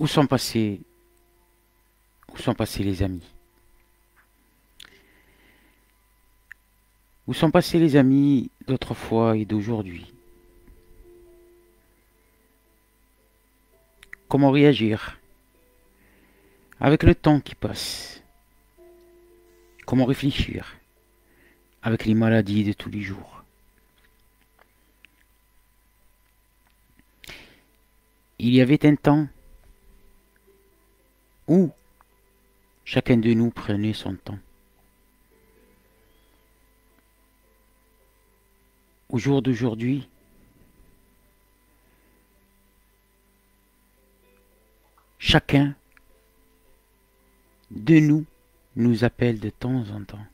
Où sont passés, où sont passés les amis? Où sont passés les amis d'autrefois et d'aujourd'hui? Comment réagir avec le temps qui passe? Comment réfléchir avec les maladies de tous les jours? Il y avait un temps où chacun de nous prenait son temps. Au jour d'aujourd'hui, chacun de nous nous appelle de temps en temps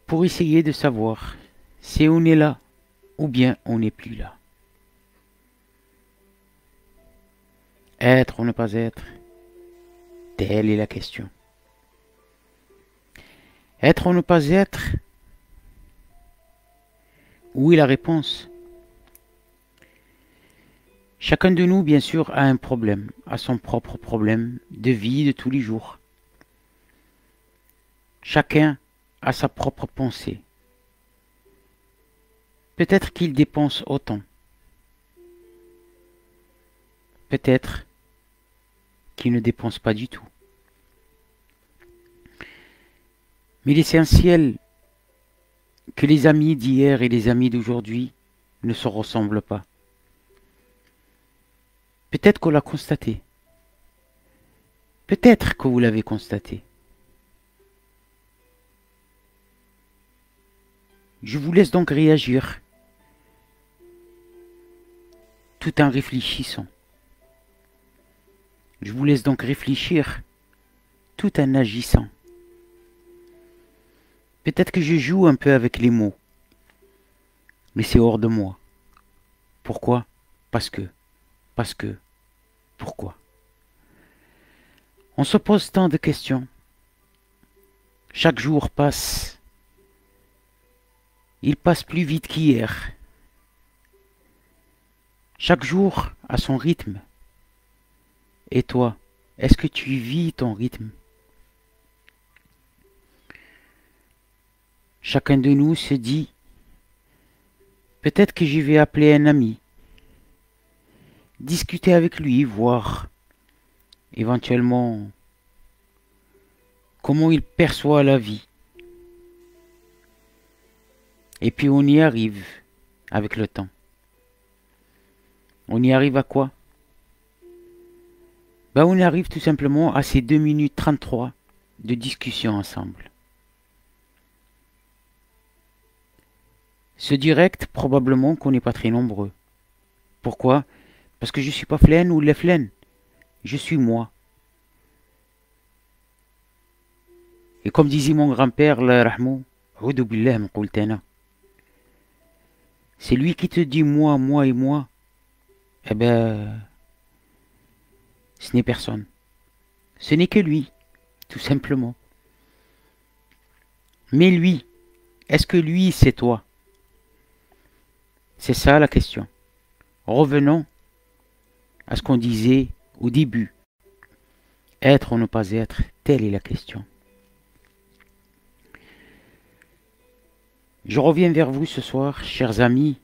pour essayer de savoir si on est là ou bien on n'est plus là. Être ou ne pas être, telle est la question. Être ou ne pas être, où est la réponse? Chacun de nous, bien sûr, a un problème, a son propre problème de vie de tous les jours. Chacun a sa propre pensée. Peut-être qu'il dépense autant. Peut-être qu'il ne dépense pas du tout. Mais l'essentiel, que les amis d'hier et les amis d'aujourd'hui ne se ressemblent pas. Peut-être qu'on l'a constaté. Peut-être que vous l'avez constaté. Je vous laisse donc réagir tout en réfléchissant. Je vous laisse donc réfléchir tout en agissant. Peut-être que je joue un peu avec les mots, mais c'est hors de moi. Pourquoi? Parce que, pourquoi? On se pose tant de questions. Chaque jour passe. Il passe plus vite qu'hier. Chaque jour a son rythme. Et toi, est-ce que tu vis ton rythme? Chacun de nous se dit, peut-être que je vais appeler un ami, discuter avec lui, voir éventuellement comment il perçoit la vie. Et puis on y arrive avec le temps. On y arrive à quoi? Ben on y arrive tout simplement à ces 2 minutes 33 de discussion ensemble. Ce direct, probablement qu'on n'est pas très nombreux. Pourquoi? Parce que je suis pas Flaine ou Leflaine. Je suis moi. Et comme disait mon grand-père, Allah yarhamou, Oudou billah min qultana. C'est lui qui te dit moi, moi et moi. Eh ben, ce n'est personne. Ce n'est que lui, tout simplement. Mais lui, est-ce que lui, c'est toi? C'est ça la question. Revenons à ce qu'on disait au début. Être ou ne pas être, telle est la question. Je reviens vers vous ce soir, chers amis,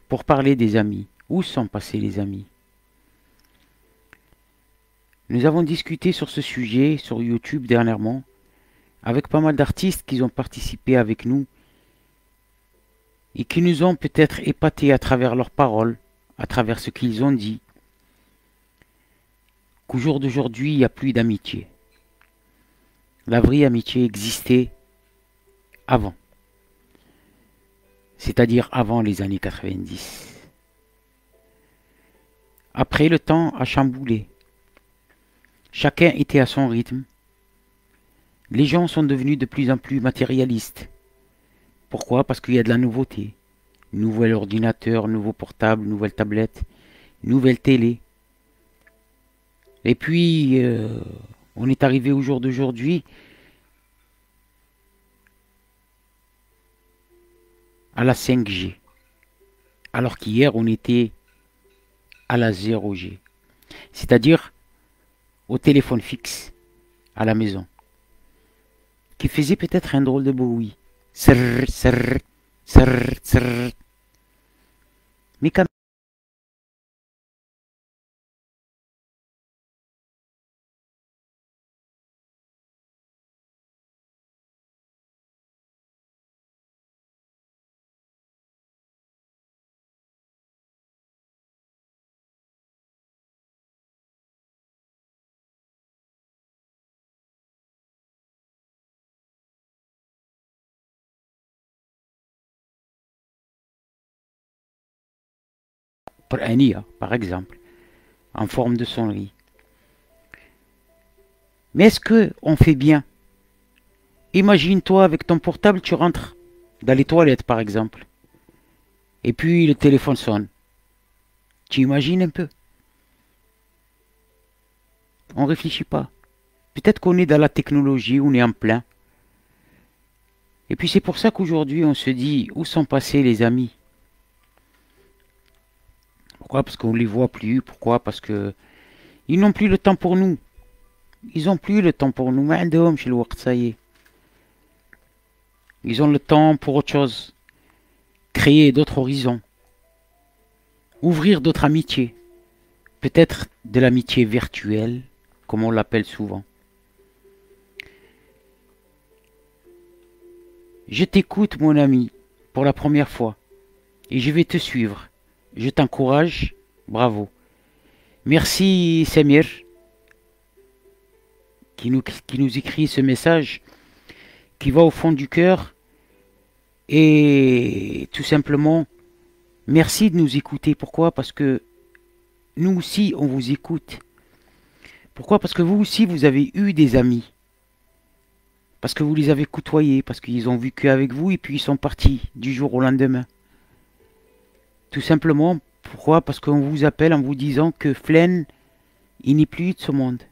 pour parler des amis. Où sont passés les amis? Nous avons discuté sur ce sujet sur YouTube dernièrement, avec pas mal d'artistes qui ont participé avec nous et qui nous ont peut-être épatés à travers leurs paroles, à travers ce qu'ils ont dit, qu'au jour d'aujourd'hui, il n'y a plus d'amitié. La vraie amitié existait avant, c'est-à-dire avant les années 90. Après, le temps a chamboulé. Chacun était à son rythme. Les gens sont devenus de plus en plus matérialistes. Pourquoi? Parce qu'il y a de la nouveauté. Nouvel ordinateur, nouveau portable, nouvelle tablette, nouvelle télé. Et puis, on est arrivé au jour d'aujourd'hui à la 5G. Alors qu'hier, on était à la 0G, c'est-à-dire au téléphone fixe à la maison, qui faisait peut-être un drôle de bruit. Srrr, srrr, srrr, srrr. Mais quand un IA, par exemple, en forme de sonnerie. Mais est-ce que on fait bien? Imagine-toi avec ton portable, tu rentres dans les toilettes, par exemple, et puis le téléphone sonne. Tu imagines un peu? On réfléchit pas. Peut-être qu'on est dans la technologie, on est en plein. Et puis c'est pour ça qu'aujourd'hui on se dit, où sont passés les amis? Pourquoi? Parce qu'on ne les voit plus. Pourquoi? Parce que ils n'ont plus le temps pour nous. Ils n'ont plus le temps pour nous. ما عندهمش الوقت, ça y est. Ils ont le temps pour autre chose. Créer d'autres horizons. Ouvrir d'autres amitiés. Peut-être de l'amitié virtuelle, comme on l'appelle souvent. Je t'écoute, mon ami, pour la première fois. Et je vais te suivre. Je t'encourage. Bravo. Merci, Samir, qui nous écrit ce message qui va au fond du cœur. Et tout simplement, merci de nous écouter. Pourquoi? Parce que nous aussi, on vous écoute. Pourquoi? Parce que vous aussi, vous avez eu des amis. Parce que vous les avez côtoyés. Parce qu'ils ont vécu avec vous et puis ils sont partis du jour au lendemain. Tout simplement, pourquoi? Parce qu'on vous appelle en vous disant que Flen, il n'est plus de ce monde.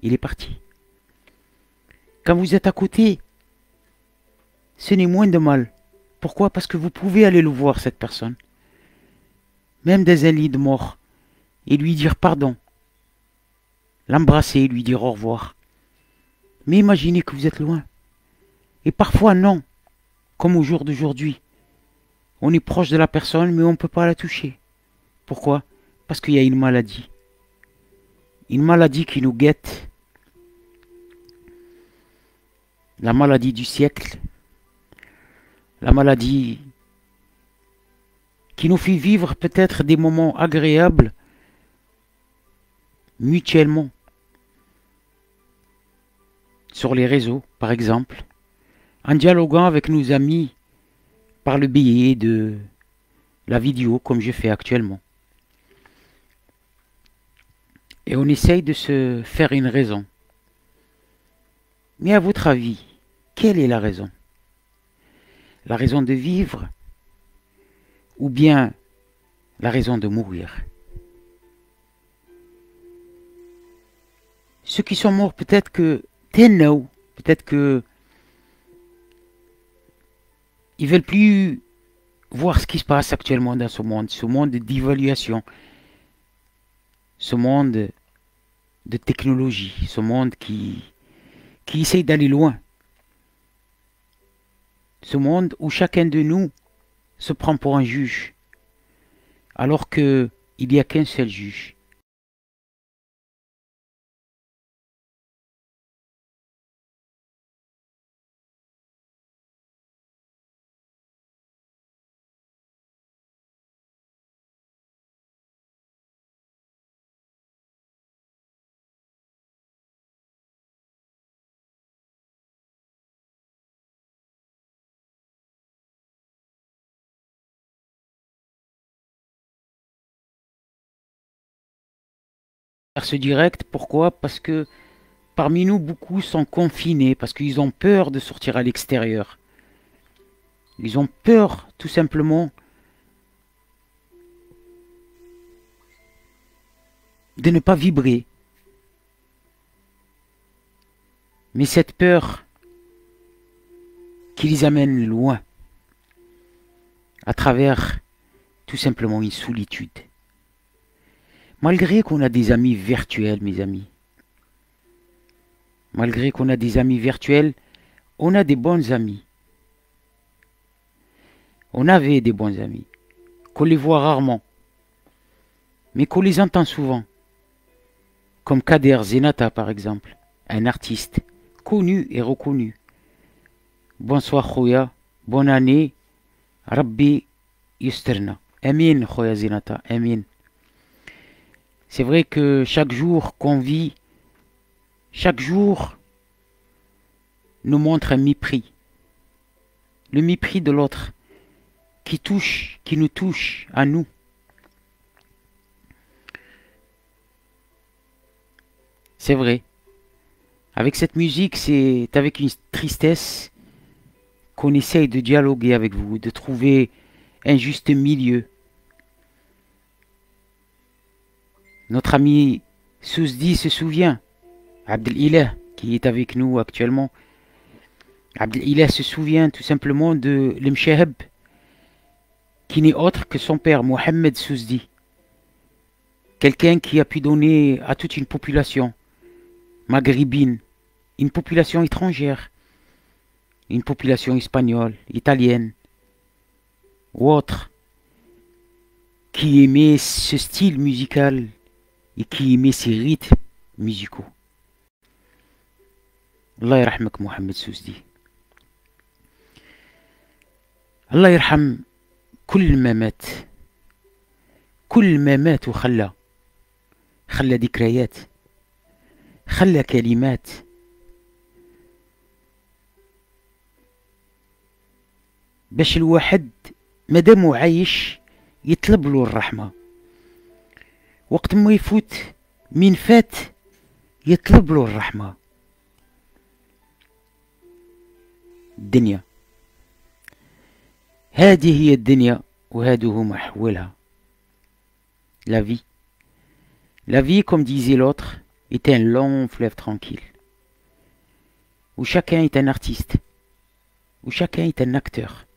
Il est parti. Quand vous êtes à côté, ce n'est moins de mal. Pourquoi? Parce que vous pouvez aller le voir, cette personne. Même dans un lit de mort. Et lui dire pardon. L'embrasser, lui dire au revoir. Mais imaginez que vous êtes loin. Et parfois non. Comme au jour d'aujourd'hui. On est proche de la personne, mais on ne peut pas la toucher. Pourquoi? Parce qu'il y a une maladie. Une maladie qui nous guette. La maladie du siècle. La maladie qui nous fait vivre peut-être des moments agréables mutuellement. Sur les réseaux, par exemple. En dialoguant avec nos amis par le biais de la vidéo, comme je fais actuellement. Et on essaye de se faire une raison. Mais à votre avis, quelle est la raison? La raison de vivre ou bien la raison de mourir? Ceux qui sont morts, peut-être que peut-être que ils veulent plus voir ce qui se passe actuellement dans ce monde d'évaluation, ce monde de technologie, ce monde qui essaye d'aller loin. Ce monde où chacun de nous se prend pour un juge, alors qu'il n'y a qu'un seul juge. Faire ce direct, pourquoi? Parce que parmi nous, beaucoup sont confinés, parce qu'ils ont peur de sortir à l'extérieur. Ils ont peur, tout simplement, de ne pas vibrer. Mais cette peur qui les amène loin, à travers tout simplement une solitude. Malgré qu'on a des amis virtuels, mes amis, malgré qu'on a des amis virtuels, on a des bons amis. On avait des bons amis, qu'on les voit rarement, mais qu'on les entend souvent. Comme Kader Zenata par exemple, un artiste connu et reconnu. Bonsoir Khoya, bonne année, Rabbi Yusterna. Amin Khoya Zenata, Amin. C'est vrai que chaque jour qu'on vit, chaque jour nous montre un mépris. Le mépris de l'autre qui nous touche à nous. C'est vrai. Avec cette musique, c'est avec une tristesse qu'on essaye de dialoguer avec vous, de trouver un juste milieu. Notre ami Sousdi se souvient, Abdel-Ilah, qui est avec nous actuellement, Abdel-Ilah se souvient tout simplement de l'Mchaheb, qui n'est autre que son père, Mohamed Sousdi. Quelqu'un qui a pu donner à toute une population maghrébine, une population étrangère, une population espagnole, italienne, ou autre, qui aimait ce style musical et qui aimait ces rythmes musicaux. Allah yarhamak Mohamed Sousdi. الله يرحم كل ما مات كل ما مات وخلى ذكريات خلى كلمات باش الواحد مادامو عايش يطلب له الرحمة وقت ما يفوت من فات يطلب له الرحمة. الدنيا هذه هي الدنيا وهذا هو محولها. La vie. La vie, comme disait l'autre, est un long fleuve tranquille, où chacun est un artiste, où chacun est un acteur.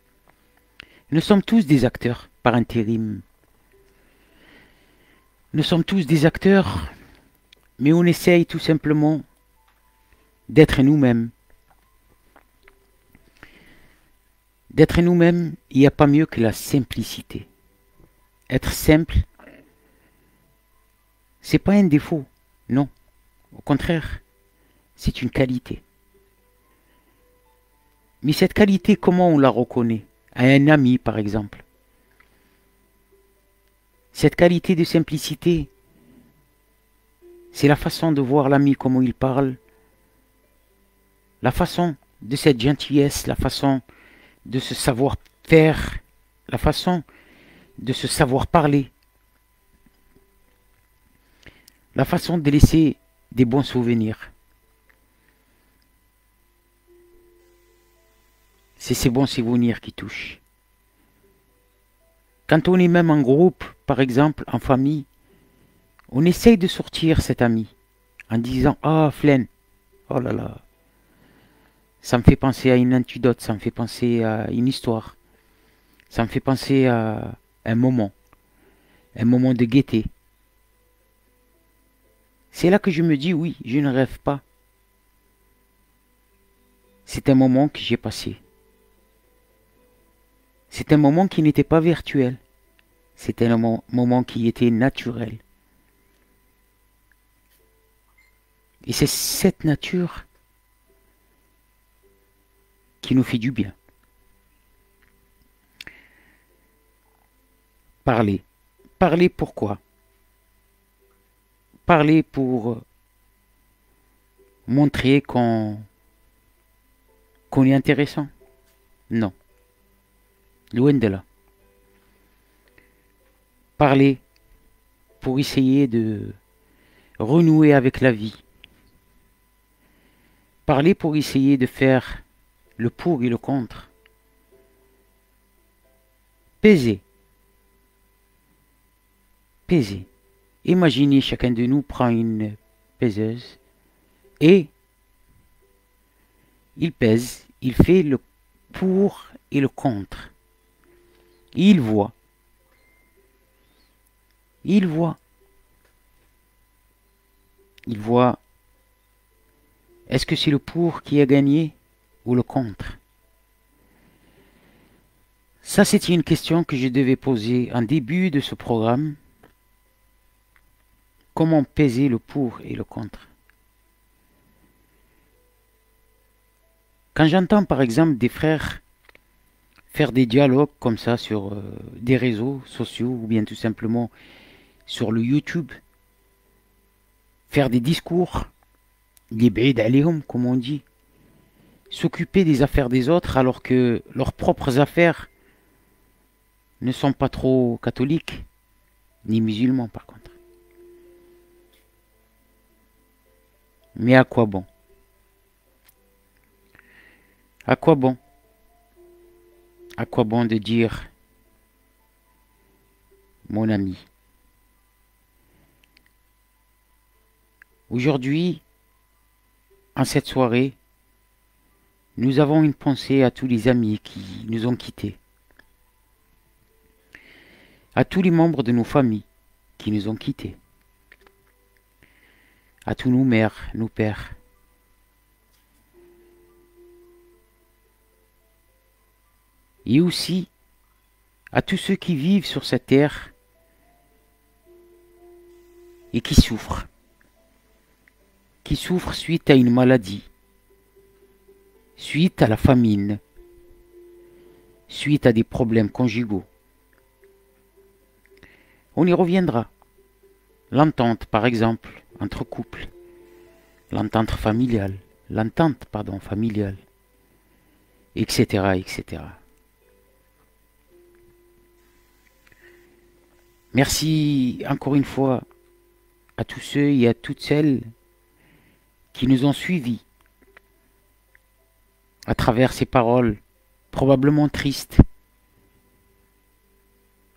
Nous sommes tous des acteurs par intérim. Nous sommes tous des acteurs, mais on essaye tout simplement d'être nous-mêmes. D'être nous-mêmes, il n'y a pas mieux que la simplicité. Être simple, c'est pas un défaut, non. Au contraire, c'est une qualité. Mais cette qualité, comment on la reconnaît? À un ami, par exemple. Cette qualité de simplicité, c'est la façon de voir l'ami, comment il parle, la façon de cette gentillesse, la façon de se savoir faire, la façon de se savoir parler, la façon de laisser des bons souvenirs. C'est ces bons souvenirs qui touchent. Quand on est même en groupe, par exemple, en famille, on essaye de sortir cet ami en disant « Ah, Flen, oh là là, ça me fait penser à une anecdote, ça me fait penser à une histoire, ça me fait penser à un moment de gaieté. » C'est là que je me dis « Oui, je ne rêve pas. C'est un moment que j'ai passé. C'est un moment qui n'était pas virtuel. C'était un moment qui était naturel. Et c'est cette nature qui nous fait du bien. Parler. Parler pourquoi? Parler pour montrer qu'on est intéressant? Non. Loin de là. Parler pour essayer de renouer avec la vie. Parler pour essayer de faire le pour et le contre. Peser. Peser. Imaginez, chacun de nous prend une peseuse et il pèse, il fait le pour et le contre. Il voit. il voit, est-ce que c'est le pour qui a gagné ou le contre? Ça, c'était une question que je devais poser en début de ce programme. Comment peser le pour et le contre? Quand j'entends par exemple des frères faire des dialogues comme ça sur des réseaux sociaux ou bien tout simplement sur le YouTube, faire des discours, les b'id alayhum, comme on dit, s'occuper des affaires des autres alors que leurs propres affaires ne sont pas trop catholiques, ni musulmans par contre. Mais à quoi bon? À quoi bon? À quoi bon de dire, mon ami, aujourd'hui, en cette soirée, nous avons une pensée à tous les amis qui nous ont quittés, à tous les membres de nos familles qui nous ont quittés, à tous nos mères, nos pères, et aussi à tous ceux qui vivent sur cette terre et qui souffrent suite à une maladie, suite à la famine, suite à des problèmes conjugaux. On y reviendra. L'entente, par exemple, entre couples, l'entente, pardon, familiale, etc., etc. Merci encore une fois à tous ceux et à toutes celles qui nous ont suivis à travers ces paroles probablement tristes.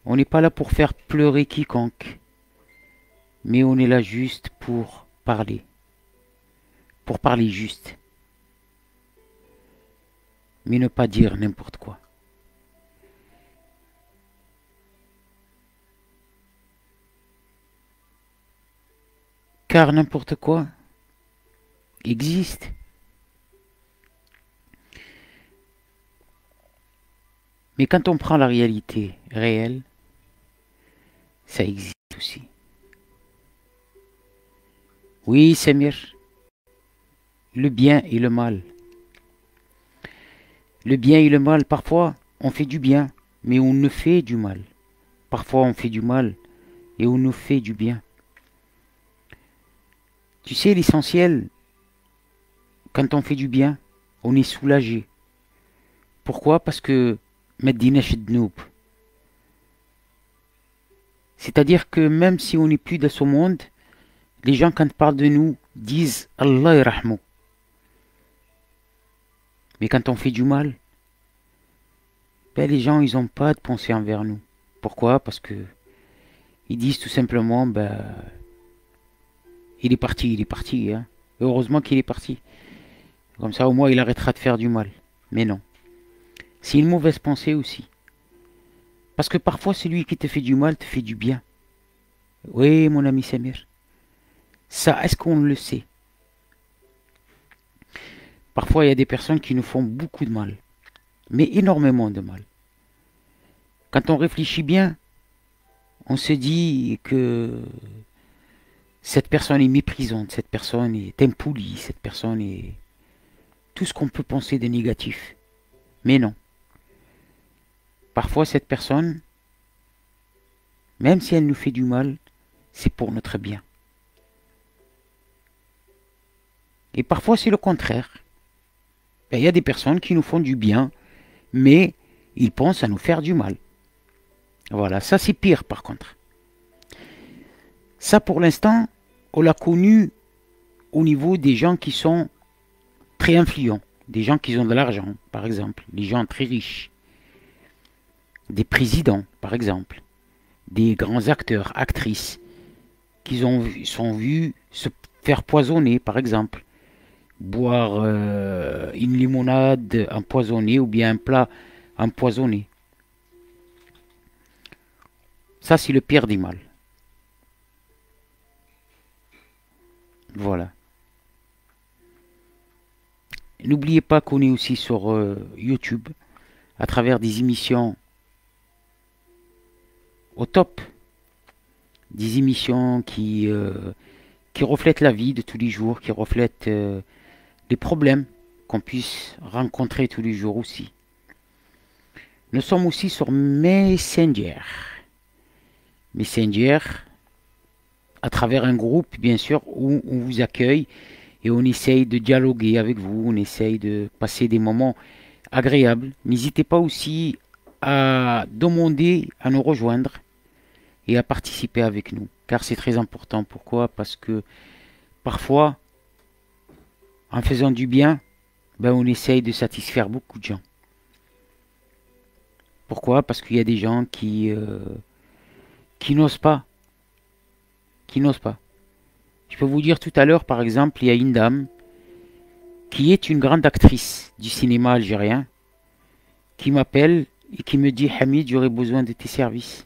On n'est pas là pour faire pleurer quiconque, mais on est là juste pour parler juste, mais ne pas dire n'importe quoi. Car n'importe quoi existe. Mais quand on prend la réalité réelle, ça existe aussi. Oui, Samir, le bien et le mal. Le bien et le mal, parfois on fait du bien, mais on ne fait du mal. Parfois on fait du mal et on nous fait du bien. Tu sais, l'essentiel, quand on fait du bien, on est soulagé. Pourquoi? Parce que Medina Shednoub. C'est-à-dire que même si on n'est plus dans ce monde, les gens quand ils parlent de nous disent Allah irahmou. Mais quand on fait du mal, ben les gens ils n'ont pas de pensée envers nous. Pourquoi? Parce que ils disent tout simplement il est parti. Hein. Heureusement qu'il est parti. Comme ça au moins il arrêtera de faire du mal. Mais non. C'est une mauvaise pensée aussi. Parce que parfois celui qui te fait du mal te fait du bien. Oui mon ami Samir. Ça, est-ce qu'on le sait? Parfois il y a des personnes qui nous font beaucoup de mal. Mais énormément de mal. Quand on réfléchit bien, on se dit que cette personne est méprisante, cette personne est impolie, cette personne est tout ce qu'on peut penser de négatif. Mais non. Parfois cette personne, même si elle nous fait du mal, c'est pour notre bien. Et parfois c'est le contraire. Il y a des personnes qui nous font du bien, mais ils pensent à nous faire du mal. Voilà, ça c'est pire par contre. Ça pour l'instant, on l'a connu au niveau des gens qui sont très influents, des gens qui ont de l'argent, par exemple, des gens très riches, des présidents, par exemple, des grands acteurs, actrices, qui sont vus se faire poisonner, par exemple, boire une limonade empoisonnée ou bien un plat empoisonné. Ça, c'est le pire des mal. Voilà. N'oubliez pas qu'on est aussi sur YouTube à travers des émissions au top, des émissions qui reflètent la vie de tous les jours, qui reflètent les problèmes qu'on puisse rencontrer tous les jours aussi. Nous sommes aussi sur Messenger. Messenger, à travers un groupe, bien sûr, où on vous accueille et on essaye de dialoguer avec vous, on essaye de passer des moments agréables. N'hésitez pas aussi à demander à nous rejoindre et à participer avec nous, car c'est très important. Pourquoi? Parce que parfois, en faisant du bien, ben, on essaye de satisfaire beaucoup de gens. Pourquoi? Parce qu'il y a des gens qui n'osent pas, qui n'osent pas. Je peux vous dire tout à l'heure, par exemple, il y a une dame qui est une grande actrice du cinéma algérien qui m'appelle et qui me dit: Hamid, j'aurais besoin de tes services.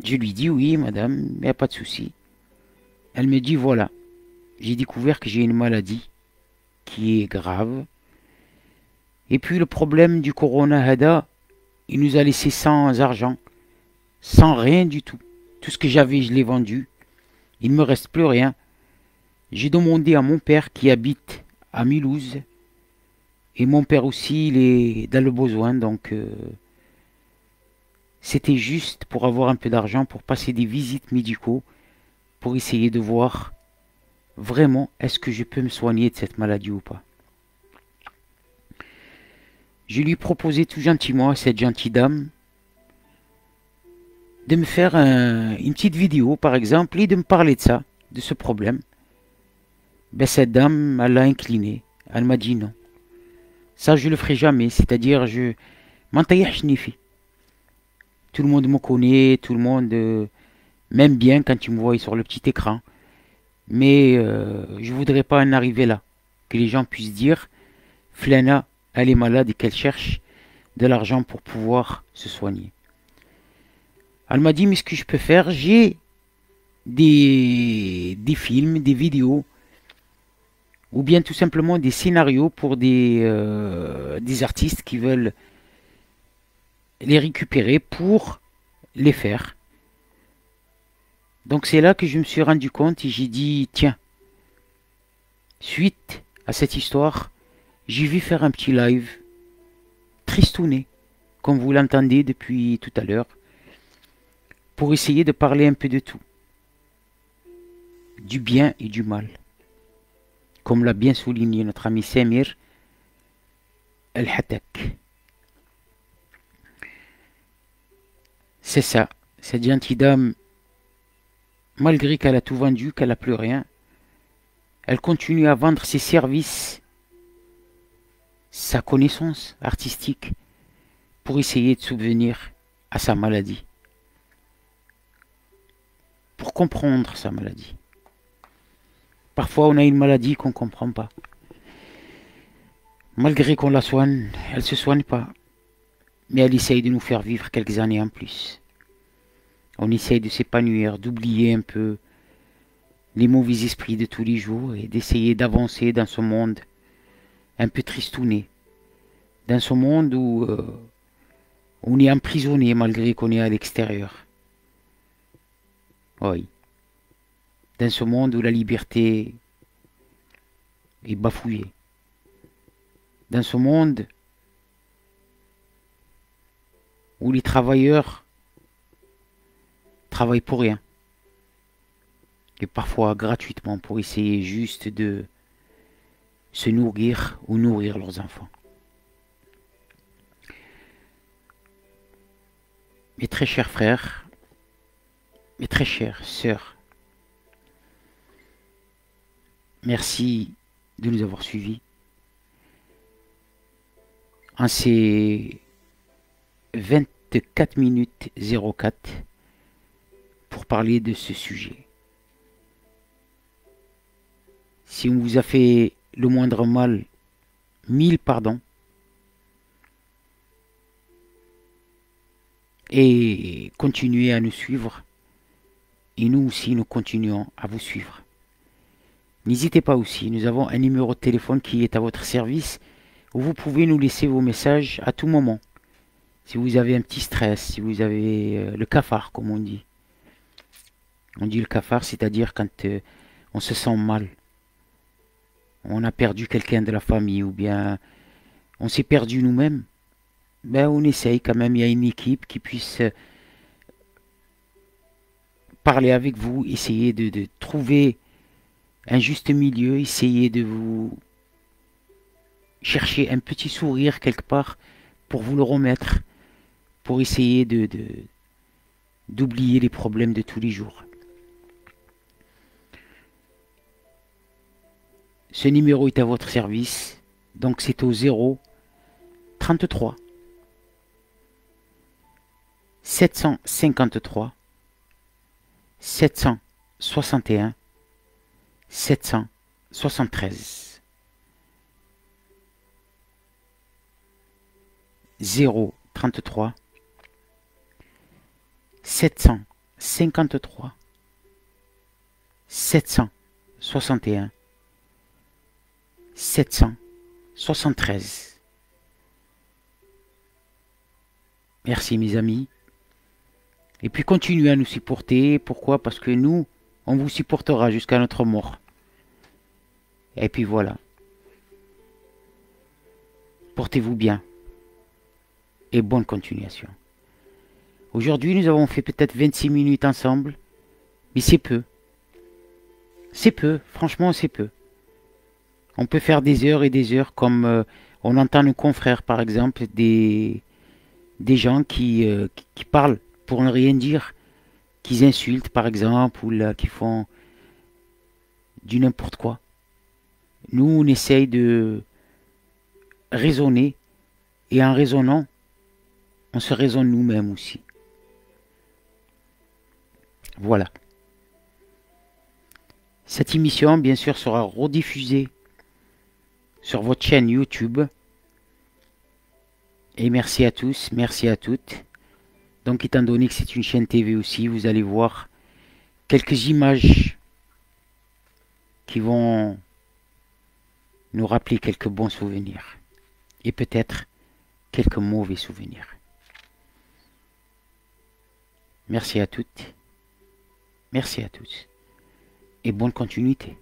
Je lui dis: oui, madame, il n'y a pas de souci. Elle me dit: voilà, j'ai découvert que j'ai une maladie qui est grave. Et puis le problème du Corona Hada, il nous a laissé sans argent, sans rien du tout. Tout ce que j'avais, je l'ai vendu. Il ne me reste plus rien. J'ai demandé à mon père qui habite à Mulhouse. Et mon père aussi, il est dans le besoin. Donc, c'était juste pour avoir un peu d'argent, pour passer des visites médicaux, pour essayer de voir vraiment est-ce que je peux me soigner de cette maladie ou pas. Je lui proposais tout gentiment à cette gentille dame de me faire une petite vidéo, par exemple, et de me parler de ça, de ce problème. Ben, cette dame, elle l'a incliné. Elle m'a dit non. Ça, je le ferai jamais. C'est-à-dire, je m'entaillachnifi. Tout le monde me connaît, tout le monde m'aime bien quand tu me vois sur le petit écran. Mais je voudrais pas en arriver là. Que les gens puissent dire: Flana, elle est malade et qu'elle cherche de l'argent pour pouvoir se soigner. Elle m'a dit: mais ce que je peux faire, j'ai des films, des vidéos, ou bien tout simplement des scénarios pour des artistes qui veulent les récupérer pour les faire. Donc c'est là que je me suis rendu compte et j'ai dit: tiens, suite à cette histoire, j'ai vu faire un petit live tristouné, comme vous l'entendez depuis tout à l'heure, pour essayer de parler un peu de tout, du bien et du mal. Comme l'a bien souligné notre ami Samir El-Hatak. C'est ça, cette gentille dame, malgré qu'elle a tout vendu, qu'elle n'a plus rien, elle continue à vendre ses services, sa connaissance artistique, pour essayer de subvenir à sa maladie. Pour comprendre sa maladie. Parfois, on a une maladie qu'on ne comprend pas. Malgré qu'on la soigne, elle ne se soigne pas. Mais elle essaye de nous faire vivre quelques années en plus. On essaye de s'épanouir, d'oublier un peu les mauvais esprits de tous les jours et d'essayer d'avancer dans ce monde un peu tristouné. Dans ce monde où on est emprisonné malgré qu'on est à l'extérieur. Oui. Dans ce monde où la liberté est bafouillée. Dans ce monde où les travailleurs travaillent pour rien. Et parfois gratuitement pour essayer juste de se nourrir ou nourrir leurs enfants. Mes très chers frères, mes très chères sœurs, merci de nous avoir suivis en ces 24 minutes 04 pour parler de ce sujet. Si on vous a fait le moindre mal, 1000 pardons. Et continuez à nous suivre Et nous aussi, nous continuons à vous suivre. N'hésitez pas aussi, nous avons un numéro de téléphone qui est à votre service où vous pouvez nous laisser vos messages à tout moment. Si vous avez un petit stress, si vous avez le cafard, comme on dit. On dit le cafard, c'est-à-dire quand on se sent mal. On a perdu quelqu'un de la famille ou bien on s'est perdu nous-mêmes. Ben, on essaye quand même, il y a une équipe qui puisse parler avec vous, essayer de trouver un juste milieu, essayer de vous chercher un petit sourire quelque part pour vous le remettre, pour essayer d'oublier les problèmes de tous les jours. Ce numéro est à votre service, donc c'est au 0 33 753 761 773. 0 33 753 761 773. Merci mes amis. Et puis continuez à nous supporter. Pourquoi? Parce que nous, on vous supportera jusqu'à notre mort. Et puis voilà. Portez-vous bien. Et bonne continuation. Aujourd'hui, nous avons fait peut-être 26 minutes ensemble. Mais c'est peu. C'est peu. Franchement, c'est peu. On peut faire des heures et des heures comme on entend nos confrères, par exemple, des gens qui parlent pour ne rien dire, qui insultent, par exemple, ou là, qui font du n'importe quoi. Nous, on essaye de raisonner, et en raisonnant, on se raisonne nous-mêmes aussi. Voilà. Cette émission, bien sûr, sera rediffusée sur votre chaîne YouTube. Et merci à tous, merci à toutes. Donc, étant donné que c'est une chaîne TV aussi, vous allez voir quelques images qui vont nous rappeler quelques bons souvenirs. Et peut-être quelques mauvais souvenirs. Merci à toutes. Merci à tous. Et bonne continuité.